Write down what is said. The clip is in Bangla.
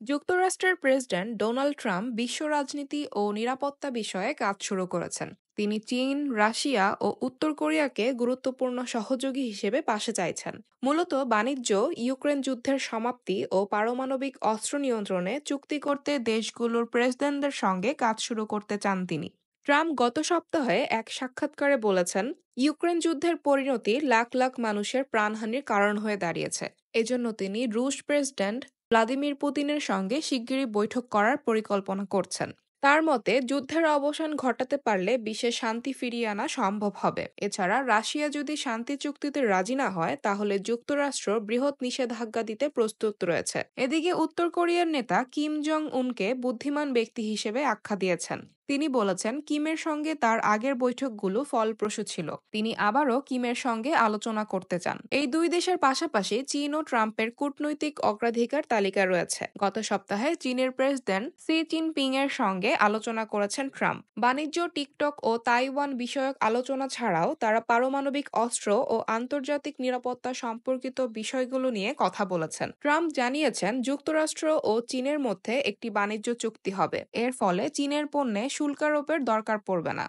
যুক্তরাষ্ট্রের প্রেসিডেন্ট ডোনাল্ড ট্রাম্প বিশ্ব রাজনীতি ও নিরাপত্তা বিষয়ে কাজ শুরু করেছেন। তিনি চীন, রাশিয়া ও উত্তর কোরিয়াকে গুরুত্বপূর্ণ সহযোগী হিসেবে পাশে চাইছেন। মূলত বাণিজ্য, ইউক্রেন যুদ্ধের সমাপ্তি ও পারমাণবিক অস্ত্র নিয়ন্ত্রণে চুক্তি করতে দেশগুলোর প্রেসিডেন্টদের সঙ্গে কাজ শুরু করতে চান তিনি। ট্রাম্প গত সপ্তাহে এক সাক্ষাৎকারে বলেছেন, ইউক্রেন যুদ্ধের পরিণতি লাখ লাখ মানুষের প্রাণহানির কারণ হয়ে দাঁড়িয়েছে। এজন্য তিনি রুশ প্রেসিডেন্ট ভ্লাদিমির পুতিনের সঙ্গে শিগগিরই বৈঠক করার পরিকল্পনা করছেন। তার মতে যুদ্ধের অবসান ঘটাতে পারলে বিশ্বে শান্তি ফিরিয়ে আনা সম্ভব হবে। এছাড়া রাশিয়া যদি শান্তি চুক্তিতে রাজি না হয় তাহলে যুক্তরাষ্ট্র বৃহৎ নিষেধাজ্ঞা দিতে প্রস্তুত রয়েছে। এদিকে উত্তর কোরিয়ার নেতা কিম জং উনকে বুদ্ধিমান ব্যক্তি হিসেবে আখ্যা দিয়েছেন। তিনি বলেছেন, কিমের সঙ্গে তার আগের বৈঠকগুলো ফলপ্রসূ ছিল। তিনি আবারও কিমের সঙ্গে আলোচনা করতে চান। এই দুই দেশের পাশাপাশি চীন ও ট্রাম্পের কূটনৈতিক অগ্রাধিকার তালিকা রয়েছে। গত সপ্তাহে চীনের প্রেসিডেন্ট সি জিনপিং এর সঙ্গে আলোচনা করেছেন ট্রাম্প। বাণিজ্য, টিকটক ও তাইওয়ান বিষয়ক আলোচনা ছাড়াও তারা পারমাণবিক অস্ত্র ও আন্তর্জাতিক নিরাপত্তা সম্পর্কিত বিষয়গুলো নিয়ে কথা বলেছেন। ট্রাম্প জানিয়েছেন, যুক্তরাষ্ট্র ও চীনের মধ্যে একটি বাণিজ্য চুক্তি হবে। এর ফলে চীনের পণ্যে শুল্ক আরোপের দরকার পড়বে না।